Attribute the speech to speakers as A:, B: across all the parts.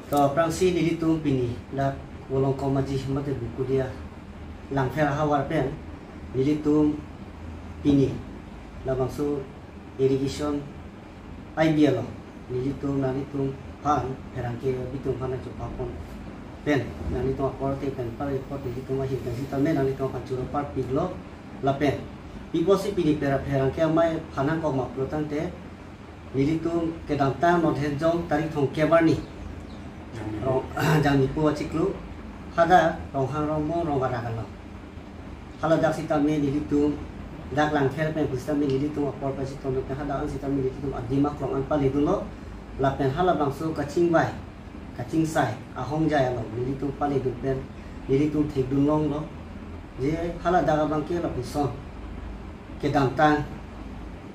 A: to prangsi nilitung pini la wolong komaji mate buku dia langfer hawar pen nilitung pini la bangso irrigation IBL nilitung nalitung pan herangke bitung pana chopapon pen nalitung aporte pen par report nilitung mahi kan sita men nalitung kancuro par piglo la pen piposi pini pera herangke mai phanang ko maplotante nilitung kedamta nodhenjong tarik thong kebarni jangan nipu ciklu hada ronghang romo rongaragalo hala dak sitame nilitung dak langfer pen kusitame nilitung apor pasi tono pen hada an sitame nilitung adima krong an palidulo lapen hala bangso kacing bai kacing sai ahong jaya lo nilitung palidun pen nilitung thegdunlong lo je hala daga bangke la puson kedamtang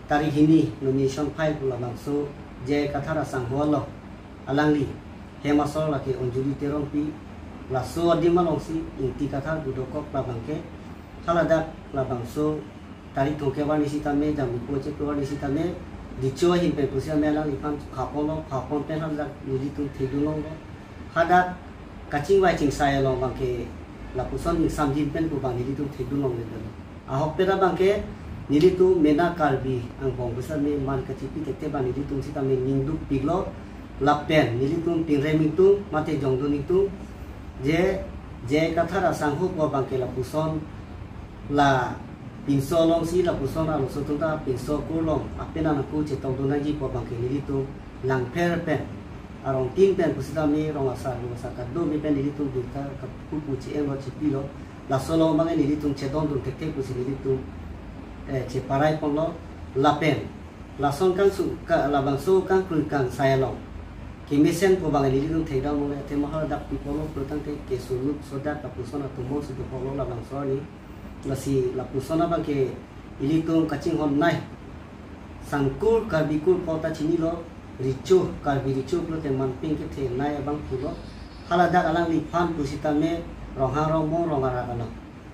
A: tari hini nomination file pula bangso je kathara sangholo alangli hemasol laki onjuli terong pi laso adima longsi inti kata dudokok labangke halada labangso tari tongke wani sitame jam poche wani sitame dicho hin pe pusia melang ipan khapon pen halada nilitung thedulong hada kacing wai cing saya long bangke lapuson samjin pen ku bang nilitung thedulong le ahok pera bangke nilitung mena karbi ang bong besar me man kacipi tete bang nilitung sitame ningduk piglo lapen nilitung pingremitung mate jongdun itu je kathara sanghu po bangke la puson la pinso long si la puson la sotong ta pinso kulong apena na ku cetong dunaji po bangke nilitung lang per pen arong tin pen pusida mi rong asa kado mi pen nilitung dita ku puci elo cipilo la solo bange nilitung cedong dun teke pusi nilitung ce parai pon lo lapen la son kan su ka la bangso kan kun kan saya long kimisen po bang nilitung thedang mo te mahal dak pipolo protang te kesuluk soda kapusona tumo su polo la bang sori lasi la pusona bang ke ilitung kacing hon nai sangkur karbikul pota chini lo ricu karbi ricu pro te manping ke the nai bang pulo hala dak alang li fan pusita me rohang romo rongara kala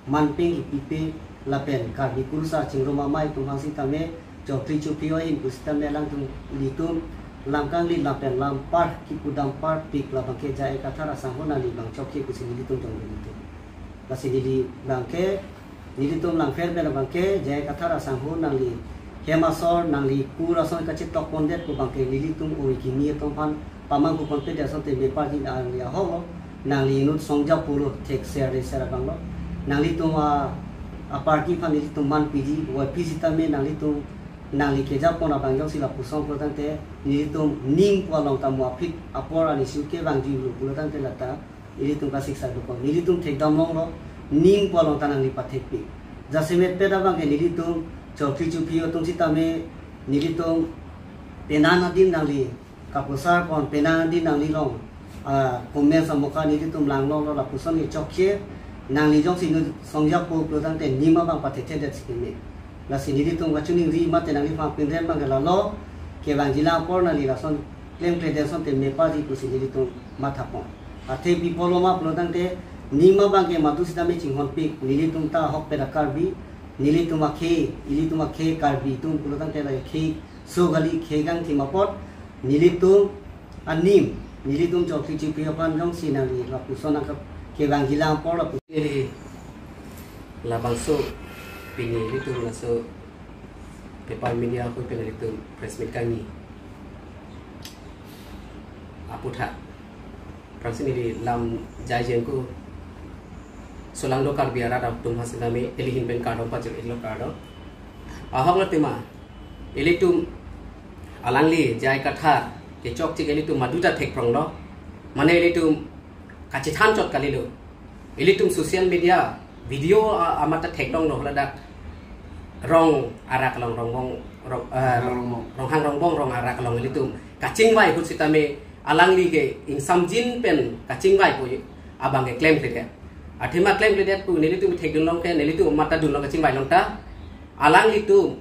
A: manping ipipe lapen karbikul sa cingro mamai tumang sita me chokri chupio in pusita me lang tung litung langkang li lapen lampar kipudang par pik la bangke jae kathara sanghona li bang chokki kusi nilitung jong nilitung lasi nili bangke nilitung langfer be la bangke jae kathara sanghona li hemasor nang li pura son kachit tok pondet ku bangke nilitung oi kimi tong pan pamang ku ponte de son te me par din an ya ho nang li nut songja puro tek ser de ser bang lo nang li tung a party pan nilitung man piji wa piji tame nang li tung nang li keja pon abang jong sila pusong protan te nilitung ning kwa long tamu apik apora ni suke bang ji lu protan te lata nilitung kasik sa do nilitung thek dam long lo ning kwa long tanang li pathek pi jasemet pe da bang ke nilitung chokri chupi o tung sitame nilitung penana din nang li kapusar pon penana din nang li long komen sa mukha nilitung lang long lo la pusong ni chokye nang li jong sinu songjak po protan te nima bang pathek te det sikime la sini tung wachuni ri mate nang fa pinren bang la lo ke bang jila por na li la son claim credential te me pa di ku sini tung matha pon athe pi polo ma plodang te nima bang ke matu sita me chinghon pi nili tung ta hok pe rakar bi nili tung ma khe kar bi tung plodang te la khe so gali khe gang thi ma pot nili tung anim nili tung chokri chi pi pan jong sinali la pusona ka ke bang jila por la pu la bang so pini itu langsung paper media aku pernah itu press meet kami apa tak proses ini di lam jajan ku solang lokal biara ada tum hasil kami elihin pen kado pacul elo kado ahok lah tema elitum alangli jai katha ke chok cik elitum maduta thek prong lo mana elitum kacitan cot kali lo elitum sosial media video amata thek dong lo ladak rong arak long rong hang rong bong rong arak long litum kacing wai ku sitame alangli ke ing samjin pen kacing wai pu abang ke claim ke athima claim ke pu nelitum thek long ke nelitum mata dun long kacing wai long ta alangli tu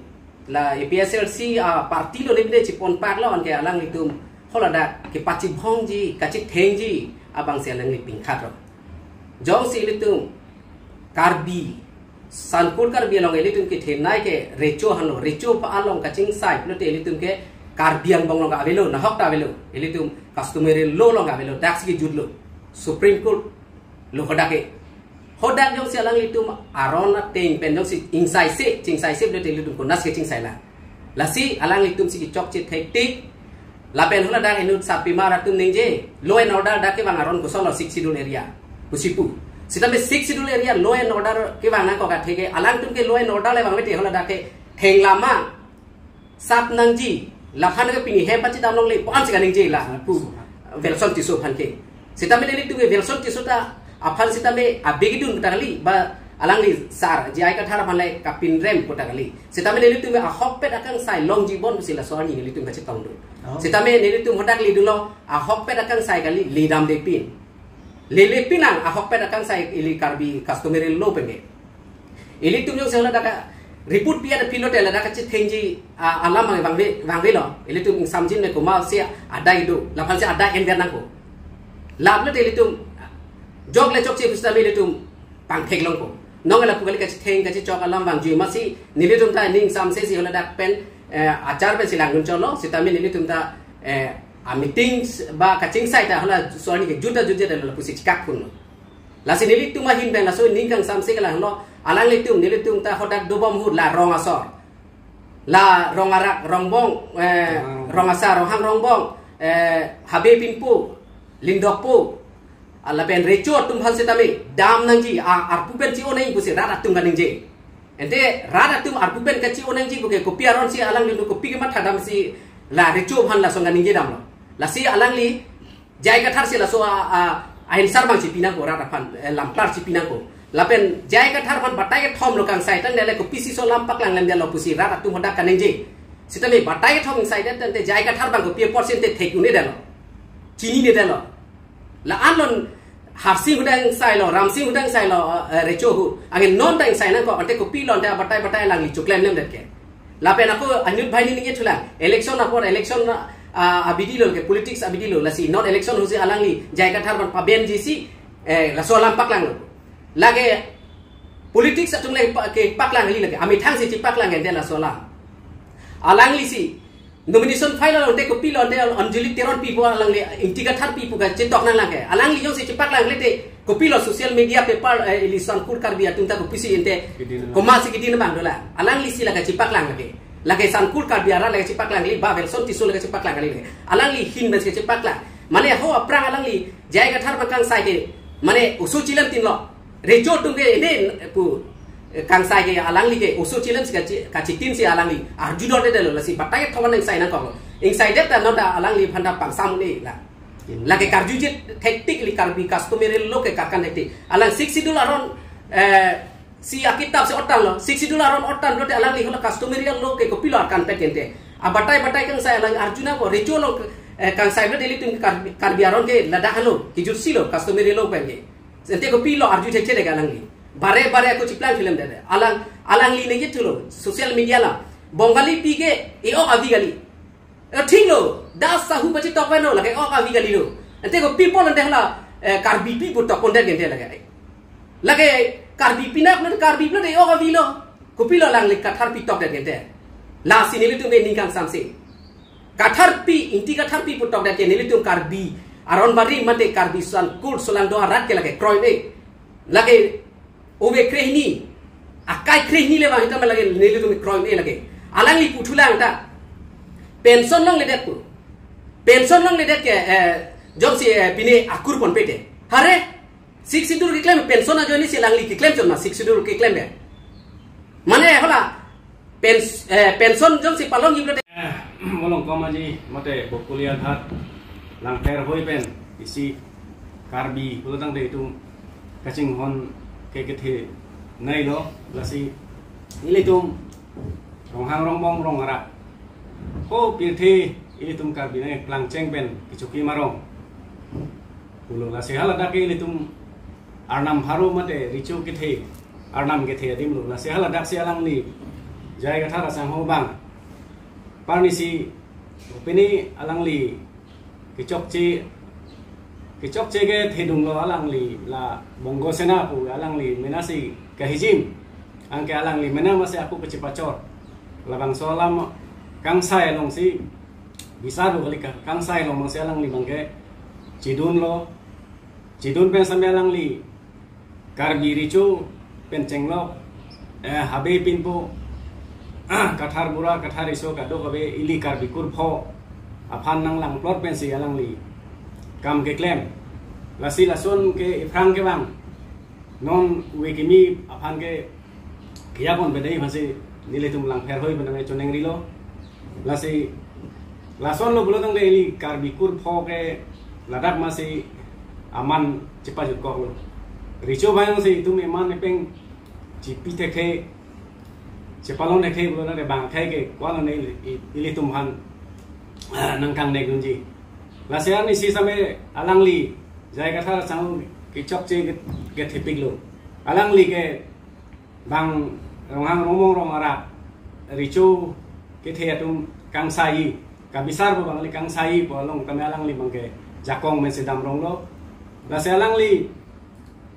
A: la EPSLC parti lo lebde chipon pat lo an ke alangli tu holada ke pachi bhong ji kachik theng ji abang se alangli ping khat ro jong si litum karbi sankur karbi long elitum ke thenai ke recho hano recho pa along kaching sai lo te elitum ke
B: karbiang bong long avelo na hok ta avelo ilitum customary law long avelo dak sigi judlo Supreme Court lo hodake hodak jong si alang litum arona ting pen jong si insai se cingsai se de litum ko nas ke cingsai la si alang litum si chok chit thektik la pen hola dak enu sapi maratum ningje law and order dak ke bang aron ko solo 6 schedule area kusipu sitame 6 schedule area law and order ke bang na ko ka theke alang tum ke law and order le bang bete hola dak ke theng lama sap nangji la phan ke pini he pachi dam long le pon si ganing je la pu velson tiso phan ke sitame le tu ke velson tiso ta aphan sitame abegidun putakali ba alang li sar jai ka thara phan le kapin rem putakali sitame le tu me a hokpet akang sai long jibon sila sorni le tu ka chi tong do sitame le tu hodak li dulo a hokpet akang sai kali li dam de pin le pinang a hokpet akang sai ili karbi customary law penge ili tu jong sela daka report pia de pilot la daka chi thenji alam bang ve lo ili tu samjin ne ko ma sia adai do la phan sia adai en ver nang ko lab le ili tu jog le chok chi pusta le tu pang thek long ko nong la pukali ka chi theng ka chi chok alam bang ji ma si ni le tum ta ning sam se si hola dak pen achar pe silang gun cholo sitami ni le tum ta a meetings ba ka ching sai ta hola sorni ke juta de la pusi chikak kun la si ni le tum ma hin ben la so ning kang sam se ka la lo alang le tum ta hodak do bom hud la rong asor la rong arak rong bong rong asar rong rong bong habe pinpu lindok pu ala pen recho tum hal setame dam nangji ar pupen ci onai busi rada tum ganing je ente rada tum ar pupen ka ci onai ji buke kopi aron si alang lindu kopi ke mat hadam si la recho bhan la songa ninge dam lo la si alang li jai ka thar si la so a hinsar bang ci pinang ko rada phan lampar ci pinang ko la pen jai ka thar phan batai ke thom lo kang sai tan le ko pisi so lampak lang lem lo pusi rada tum hodak kaning je sitame batai ke thom sai tan te jai ka thar bang ko pi percent te thek uni dalo chini ne dalo la anon Harsing hudang sai lo ramsing hudang sai lo recho hu angin non dang sai na ko ante ko pilon da batai lang li chuklem lem det ke la pen aku anyut bhai ni thula election apor election abidi lo ke politics abidi lo la si not election hu si alang li jai ka thar ban paben ji si la so lam pak lang lo lage politics atung le ke pak lang li lage ami thang si chi pak lang en de la so la alang li si nomination file lo de ko pilon de anjali teron pi bo alang le intiga thar pi puga chetok nang lang ke alang li jong si chipak lang le te ko pilo social media paper elisan kur kar biya tunta ko pisi ente ko ma si kidin bang dola alang li si laga chipak lang lage san kur kar biya ra laga chipak lang li ba version tisul laga chipak lang li alang li hin ban si chipak lang mane ho aprang alang li jai ga thar bakang sai ke mane usu chilam tin lo rejo tunge ene pu kang sai ke alang li ke usu chilam ka chitin si alang li arju dot de lo la si batai thoman nang sai na ko ing sai det ta no da alang li phanda pang sam ni la lagi karju jet hektik li karbi customary lo ke kakan hektik alang $60 ron si akitab se otan lo $60 ron otan lo te alang li hola customary lo ke ko pilar kan petente abatai kang sai alang arjuna ko rejo lo kang sai lo deli tum karbi aron ke lada halo kijur silo customary lo penge ente ko pilo arju thek de alang li bare ko chiplan film de alang li ne yetulo social media la bongali pige e o avigali ठीक लो दास साहू बच्चे टॉप में नो लगे ओ कावी गली लो अंते को पीपल अंते हला Karbi P put top कंडर गेंटे लगे कार्बी पिना अपने कार्बी प्लो दे ओ कावी लो कुपी लो लांग ले कथार पी टॉप गेंटे ला सिनेले तुम बे निकांग सामसे कथार पी इंटी कथार पी पुट टॉप गेंटे नेले तुम Karbi aron bari mate Karbi सन कुड सोलांग दो रात के लगे क्रोय ने लगे ओवे क्रेहनी akai krehni le bang hitam lage nele tu kroy ne lage alang li puthula anta pension long le det ku pension long le det ke job si pine akur pon pete hare 6 dur ki claim pension a joni si lang li ki claim chon ma 6 dur ki claim be mane hola pension job si palong yiblo
C: molong komaji mate bokulian hat lang ter hoi pen isi karbi pulutang de itu kacing hon ke the nay lo lasi ilitum rong hang rong bong rong ara ko pirthi ilitum karbi ne klang cheng pen kichuki marong pulo lasi halada ke ilitum arnam haru mate richu ke the arnam ke the dim lo lasi halada si alang ni jai ga thara sang ho bang parnisi pini alang li kichok che ke thedung lo alang li la bongo sena pu alang li menasi ke hijim angke alang li mena masih aku pecipacor labang solam kang sai long si bisa do kali kang sai lo mang selang li bangke cidun lo cidun pen sampai lang li karbi ricu pen cenglo habe pin po kathar bura kathar iso kado habe ili karbi kurpho aphan nang lang plot pen si alang li kam ke klem lasi lason ke ifrang ke bang non wekimi aphan ke kia pon bedai masih nilai tum lang fer hoi benang choneng rilo lasi lason lo bulo tang de ili karbi kurpho ke ladak masih aman cepat juga lo rico bayang sih itu memang nepeng cipi teke cepalong teke belum ada bang teke kalau nih ini tumhan nangkang nek kunci lasian ni sih sampai alang li jai kata sang kicok cie ke tipik lo alang li ke bang orang ngomong orang Arab rico ke tum kang sai kabisar bang li kang sai bolong kami alang li bang ke jakong men sedam rong lo lasialang li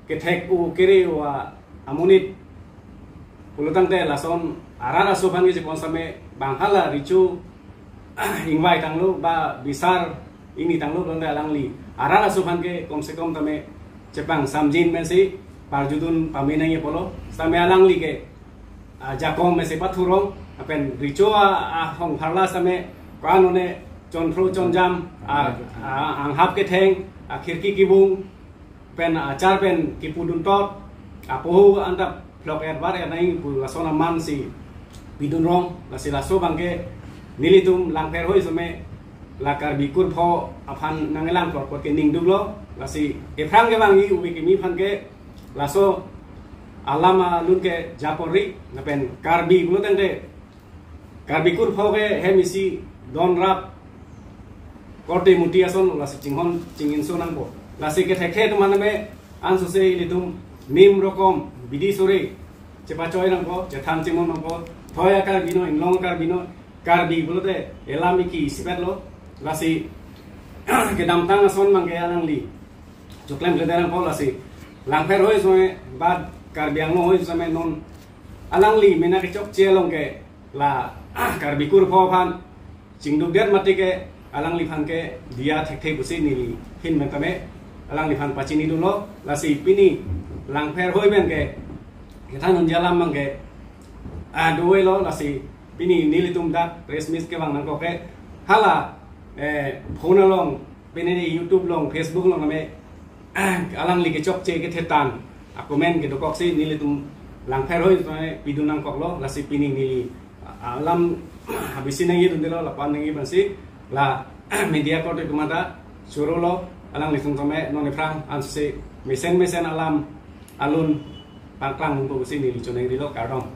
C: ketek u kiri wa amunit pulutang te lason arara sopan ki jepon same banghala ricu ingwai tang lo ba bisar ini tang lo donde alang li arara sopan ke kom se kom tame Jepang samjin men si parjudun paminang ye polo same alang li ke jakong men se pathurong apen ricu a hong pharla same kanone control conjam anghap ke theng khirki kibung pen acar pen kipudun tot apohu antap blok erbar nai lasona man si bidun rong lasi laso bangke nilitum langper hoi some lakar bikur pho aphan nangelang plot ke ning dublo lasi efrang ke bangi ubi kimi phan ke laso alama lun ke japori napen karbi bulo tende karbikur pho ke hemisi don rap korte mutiason lasi cinghon cingin sonang po lasi ke thekhe tu maname ansu se ilitum nim rokom bidi sore cepa coy nang po cetham cimon nang po thoya kar bino inlong kar bino karbi bulote elami ki sipet lo lasi ke dam tang son mang ke alang li choklem le darang po lasi langfer hoi soe bad karbiang no hoi soe non alang li mena ke chok chelong ke la karbi kur pho phan chingduk det mati ke alang li phan ke dia thek busi ni hin mentame alang li phan pachini dulu lasi pini langfer hoi ben ke kita non jalan mang ke dua lo lasi pini nilitum dak resmis ke bang nang ko ke hala phone long pini di YouTube long Facebook long ame alang li ke chok che ke thetan komen ke dokok si nilitum langfer hoi pidun nang kok lo lasi pini nili alam habisin nang yidun dilo lapan nang ibansi la media ko te kumada suruh lo alang lisung some non ifrang anse mesen alam alun pangklang untuk sini di choneng di lo karong